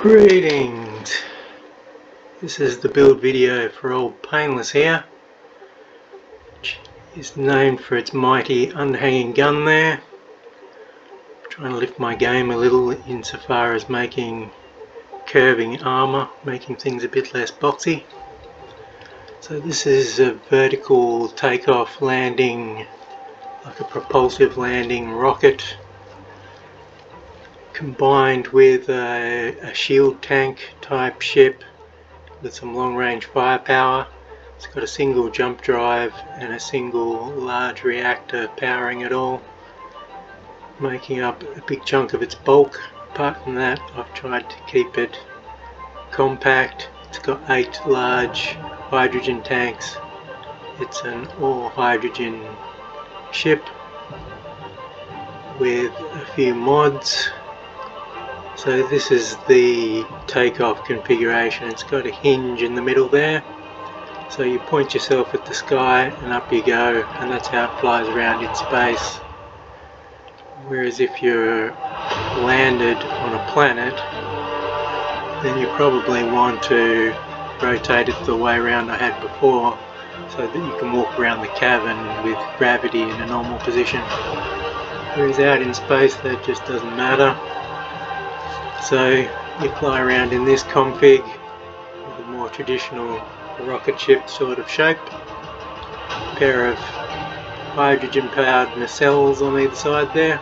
Greetings! This is the build video for old Painless here, which is known for its mighty underhanging gun there. I'm trying to lift my game a little insofar as making curving armour, making things a bit less boxy. So this is a vertical takeoff landing, like a propulsive landing rocket, combined with a shield tank type ship with some long range firepower. It's got a single jump drive and a single large reactor powering it all, making up a big chunk of its bulk. Apart from that, I've tried to keep it compact. It's got 8 large hydrogen tanks. It's an all hydrogen ship with a few mods. So this is the takeoff configuration. It's got a hinge in the middle there, so you point yourself at the sky and up you go, and that's how it flies around in space. Whereas if you're landed on a planet, then you probably want to rotate it the way around I had before, so that you can walk around the cavern with gravity in a normal position. Whereas out in space that just doesn't matter. So you fly around in this config with a more traditional rocket ship sort of shape. A pair of hydrogen powered nacelles on either side there.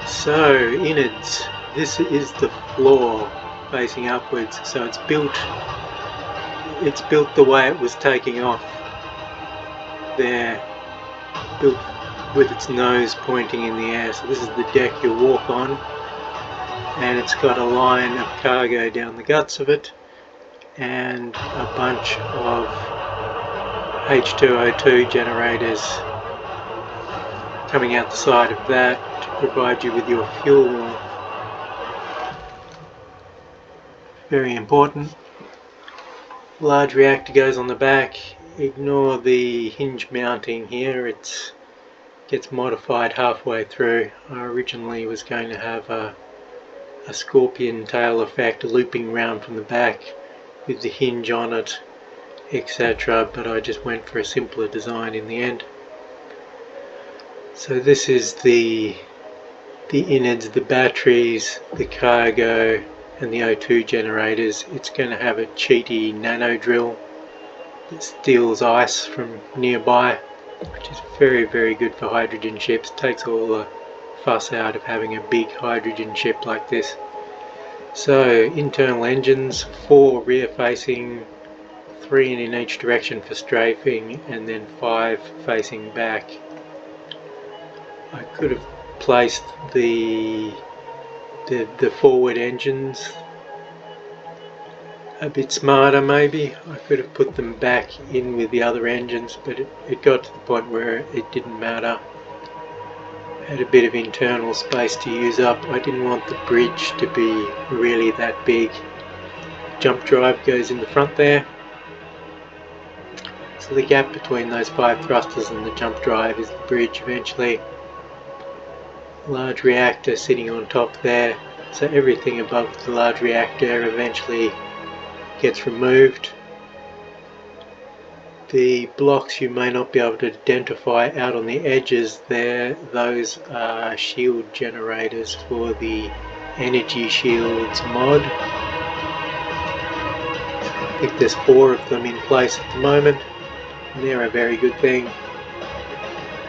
So innards, this is the floor facing upwards, so it's built the way it was taking off there, built with its nose pointing in the air. So this is the deck you walk on, and it's got a line of cargo down the guts of it and a bunch of H2O2 generators coming out the side of that to provide you with your fuel. Very important. Large reactor goes on the back. Ignore the hinge mounting here, it gets modified halfway through. I originally was going to have a scorpion tail effect looping round from the back with the hinge on it, etc., but I just went for a simpler design in the end. So this is the innards, the batteries, the cargo and the O2 generators. It's going to have a cheaty nano drill that steals ice from nearby, which is very, very good for hydrogen ships. Takes all the fuss out of having a big hydrogen ship like this. So internal engines, 4 rear facing, 3 in each direction for strafing, and then 5 facing back. I could have placed the forward engines a bit smarter maybe. I could have put them back in with the other engines, but it got to the point where it didn't matter. I had a bit of internal space to use up. I didn't want the bridge to be really that big. Jump drive goes in the front there. So the gap between those 5 thrusters and the jump drive is the bridge eventually. Large reactor sitting on top there. So everything above the large reactor eventually gets removed. The blocks you may not be able to identify out on the edges there, those are shield generators for the energy shields mod. I think there's 4 of them in place at the moment, and they're a very good thing.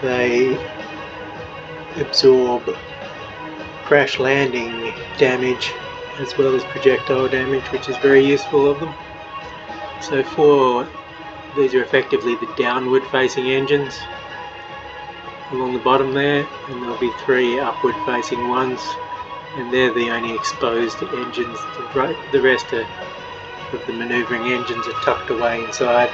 They absorb crash landing damage as well as projectile damage, which is very useful of them. So these are effectively the downward facing engines along the bottom there, and there'll be 3 upward facing ones, and they're the only exposed engines. The rest of the manoeuvring engines are tucked away inside.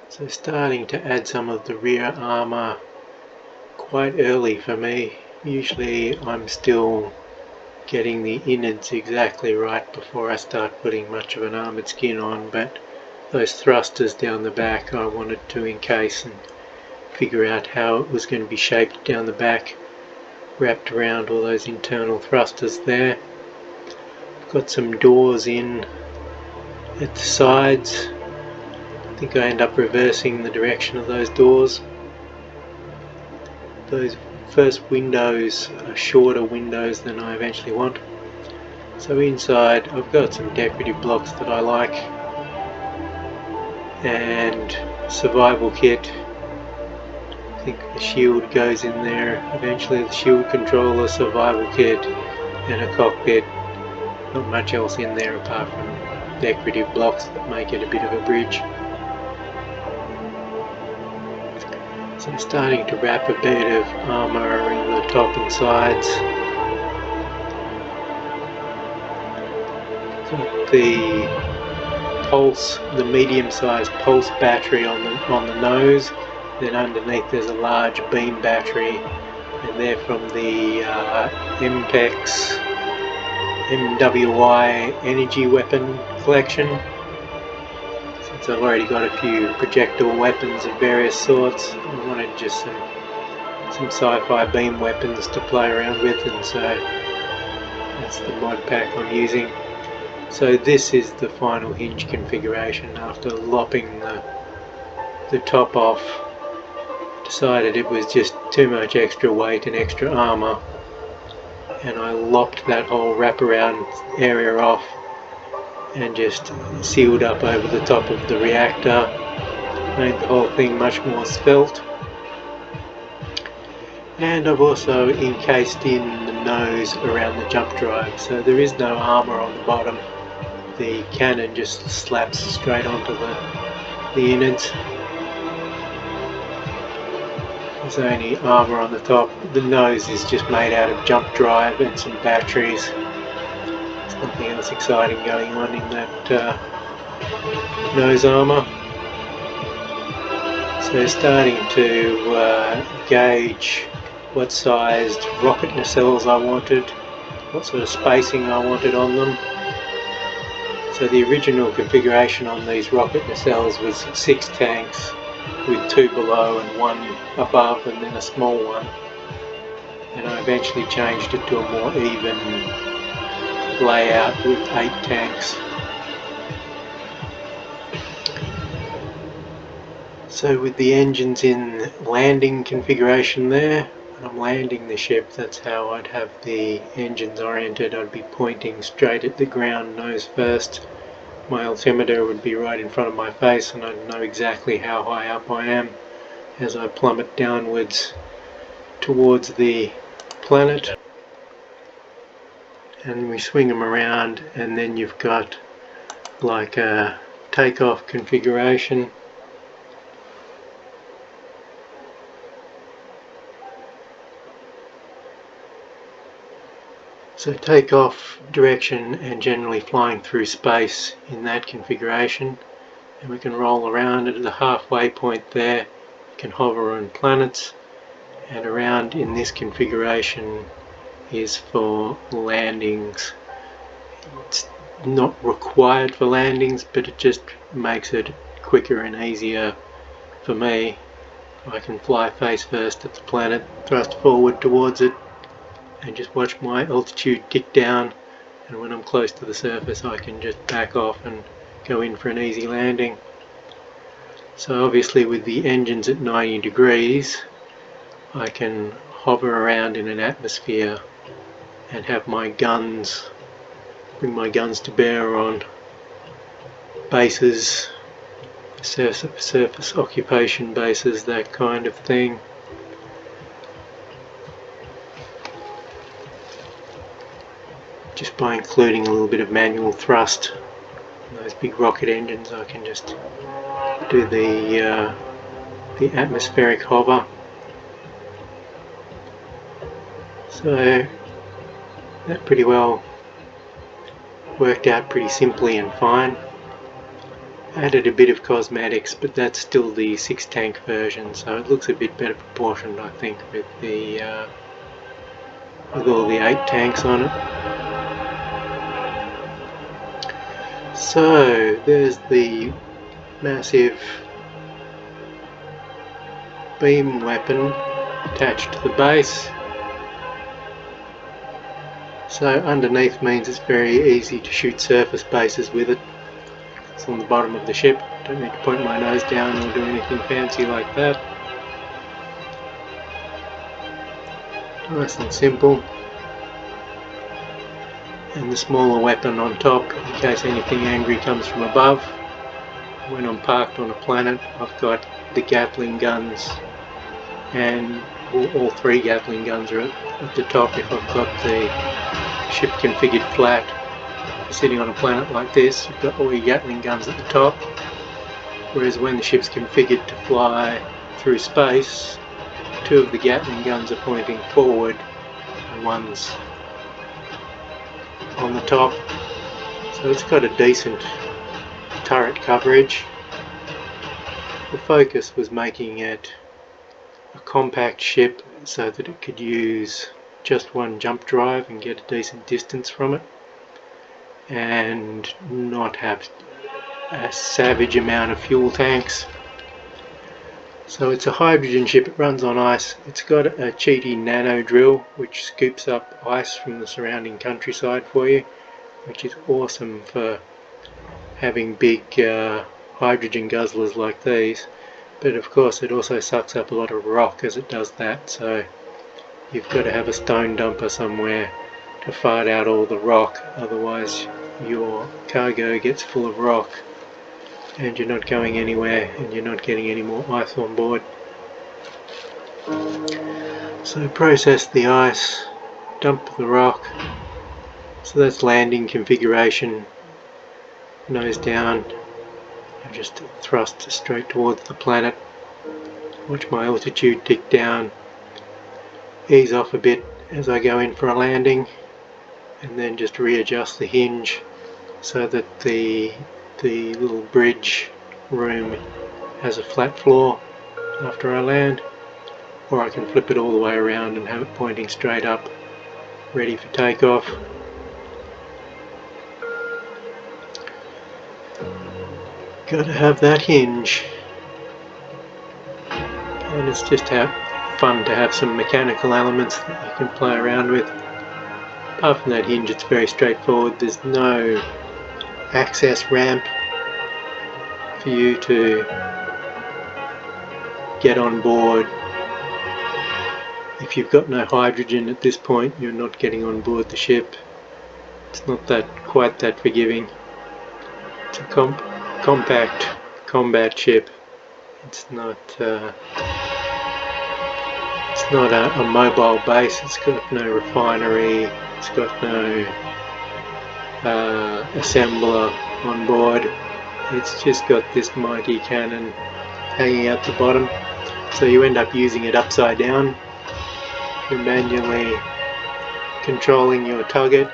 So starting to add some of the rear armour quite early for me. Usually I'm still getting the innards exactly right before I start putting much of an armoured skin on, but those thrusters down the back I wanted to encase and figure out how it was going to be shaped down the back wrapped around all those internal thrusters there. Got some doors in at the sides. I think I end up reversing the direction of those doors. Those first windows are shorter windows than I eventually want. So inside I've got some decorative blocks that I like, and survival kit. I think the shield goes in there eventually, the shield controller, survival kit, and a cockpit. Not much else in there apart from decorative blocks that make it a bit of a bridge. So I'm starting to wrap a bit of armour around the top and sides. Got the pulse, the medium-sized pulse battery on the nose. Then underneath there's a large beam battery, and they're from the MPEX MWI energy weapon collection. Since I've already got a few projectile weapons of various sorts, I wanted just some sci-fi beam weapons to play around with, and so that's the mod pack I'm using. So this is the final hinge configuration after lopping the top off. Decided it was just too much extra weight and extra armour, and I lopped that whole wraparound area off and just sealed up over the top of the reactor. Made the whole thing much more svelte. And I've also encased in the nose around the jump drive, so there is no armour on the bottom. The cannon just slaps straight onto the innards. There's only armour on the top. The nose is just made out of jump drive and some batteries. There's nothing else exciting going on in that nose armour. So starting to gauge what sized rocket nacelles I wanted, what sort of spacing I wanted on them. So the original configuration on these rocket nacelles was 6 tanks with 2 below and 1 above and then a small one. And I eventually changed it to a more even layout with 8 tanks. So with the engines in landing configuration there, when I'm landing the ship, that's how I'd have the engines oriented. I'd be pointing straight at the ground, nose first. My altimeter would be right in front of my face, and I'd know exactly how high up I am as I plummet downwards towards the planet. And we swing them around, and then you've got like a takeoff configuration. So takeoff direction and generally flying through space in that configuration, and we can roll around at the halfway point there. We can hover on planets, and around in this configuration is for landings. It's not required for landings, but it just makes it quicker and easier for me. I can fly face first at the planet, thrust forward towards it, and just watch my altitude tick down, and when I'm close to the surface I can just back off and go in for an easy landing. So obviously with the engines at 90 degrees I can hover around in an atmosphere and have my guns, bring my guns to bear on bases, surface occupation bases, that kind of thing. Just by including a little bit of manual thrust in those big rocket engines, I can just do the atmospheric hover. So that pretty well worked out pretty simply and fine. Added a bit of cosmetics, but that's still the 6 tank version, so it looks a bit better proportioned, I think, with all the 8 tanks on it. So there's the massive beam weapon attached to the base. So underneath means it's very easy to shoot surface bases with it. It's on the bottom of the ship. Don't need to point my nose down or do anything fancy like that. Nice and simple. And the smaller weapon on top in case anything angry comes from above. When I'm parked on a planet, I've got the Gatling guns, and all three Gatling guns are at the top if I've got the ship configured flat. If you're sitting on a planet like this, you've got all your Gatling guns at the top, whereas when the ship's configured to fly through space, two of the Gatling guns are pointing forward and one's on the top. So it's got a decent turret coverage. The focus was making it a compact ship so that it could use just one jump drive and get a decent distance from it and not have a savage amount of fuel tanks. So it's a hydrogen ship, it runs on ice. It's got a cheaty nano drill which scoops up ice from the surrounding countryside for you, which is awesome for having big hydrogen guzzlers like these. But of course it also sucks up a lot of rock as it does that, so you've got to have a stone dumper somewhere to fart out all the rock, otherwise your cargo gets full of rock and you're not going anywhere and you're not getting any more ice on board. So process the ice, dump the rock. So that's landing configuration, nose down, and just thrust straight towards the planet. Watch my altitude tick down, ease off a bit as I go in for a landing, and then just readjust the hinge so that the little bridge room has a flat floor after I land, or I can flip it all the way around and have it pointing straight up, ready for takeoff. Got to have that hinge, and it's just fun to have some mechanical elements that you can play around with. Apart from that hinge, it's very straightforward. There's no access ramp for you to get on board. If you've got no hydrogen at this point, you're not getting on board the ship. It's not quite that forgiving. It's a compact combat ship. It's not a mobile base. It's got no refinery. It's got no assembler on board. It's just got this mighty cannon hanging out the bottom. So you end up using it upside down. You're manually controlling your turret,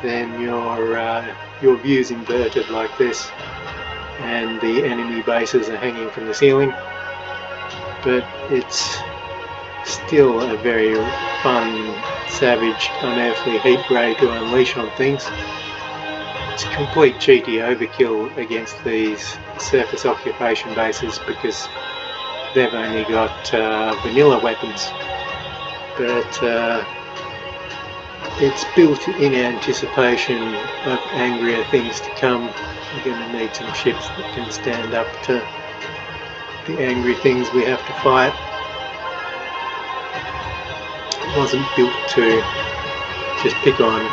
then your view's inverted like this, and the enemy bases are hanging from the ceiling. But it's still a very fun, savage, unearthly heat ray to unleash on things. It's complete cheaty overkill against these surface occupation bases because they've only got vanilla weapons, but it's built in anticipation of angrier things to come. We're going to need some ships that can stand up to the angry things we have to fight. It wasn't built to just pick on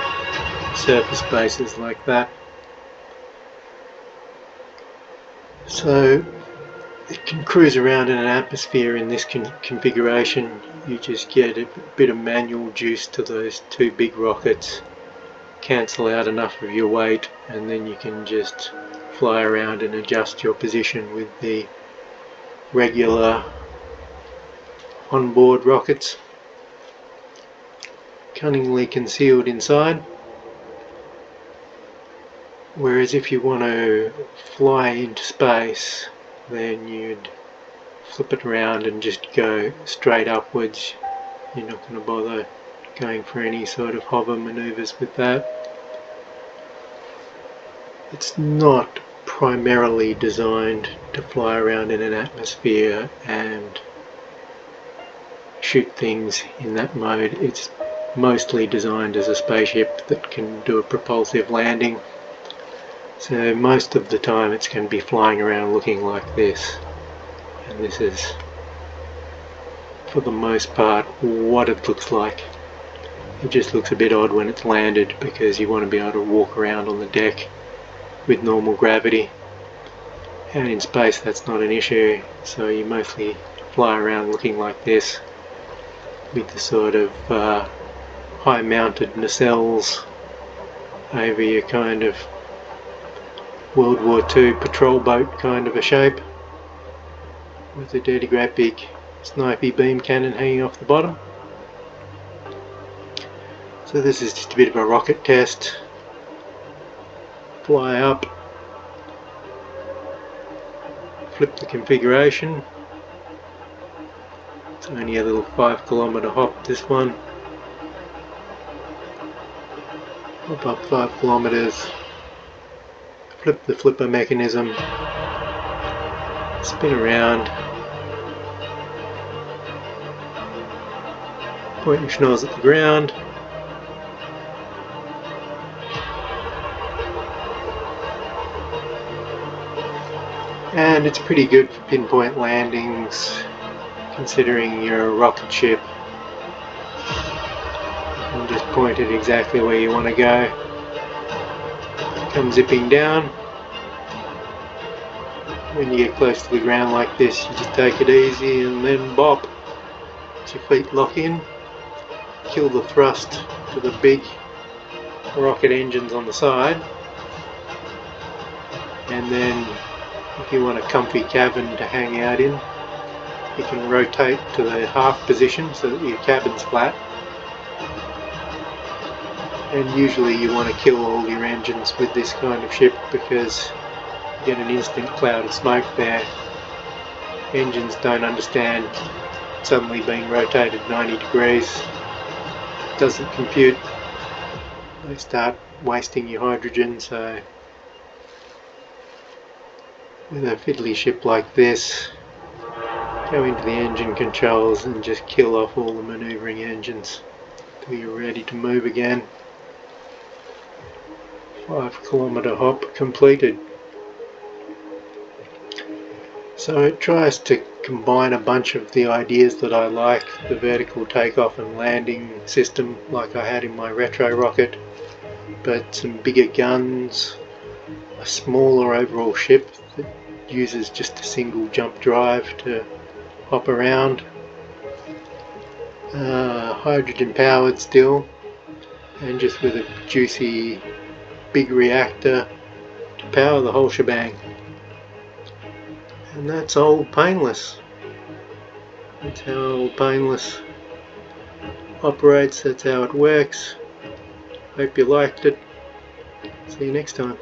surface bases like that. So it can cruise around in an atmosphere in this configuration. You just get a bit of manual juice to those two big rockets, cancel out enough of your weight, and then you can just fly around and adjust your position with the regular onboard rockets, cunningly concealed inside. Whereas if you want to fly into space, then you'd flip it around and just go straight upwards. You're not going to bother going for any sort of hover maneuvers with that. It's not primarily designed to fly around in an atmosphere and shoot things in that mode. It's mostly designed as a spaceship that can do a propulsive landing. So most of the time it's going to be flying around looking like this. And this is, for the most part, what it looks like. It just looks a bit odd when it's landed because you want to be able to walk around on the deck with normal gravity. And in space that's not an issue, so you mostly fly around looking like this with the sort of high mounted nacelles over your kind of World War II patrol boat kind of a shape, with a dirty great big snipey beam cannon hanging off the bottom. So this is just a bit of a rocket test. Fly up, flip the configuration. It's only a little 5-kilometer hop, this one. Hop up 5 kilometers, flip the flipper mechanism, spin around, point your schnoz at the ground, and it's pretty good for pinpoint landings considering you're a rocket ship. You can just point it exactly where you want to go. Come zipping down. When you get close to the ground like this, you just take it easy and then bop. Let your feet lock in. Kill the thrust to the big rocket engines on the side. And then if you want a comfy cabin to hang out in, you can rotate to the half position so that your cabin's flat. And usually you want to kill all your engines with this kind of ship because you get an instant cloud of smoke there. Engines don't understand suddenly being rotated 90 degrees. It doesn't compute. They start wasting your hydrogen, so with a fiddly ship like this, go into the engine controls and just kill off all the manoeuvring engines till you're ready to move again. 5-kilometer hop completed. So it tries to combine a bunch of the ideas that I like, the vertical takeoff and landing system like I had in my retro rocket, but some bigger guns, a smaller overall ship that uses just a single jump drive to hop around, hydrogen powered still, and just with a juicy big reactor to power the whole shebang. And that's old Painless. That's how old Painless operates, that's how it works. Hope you liked it. See you next time.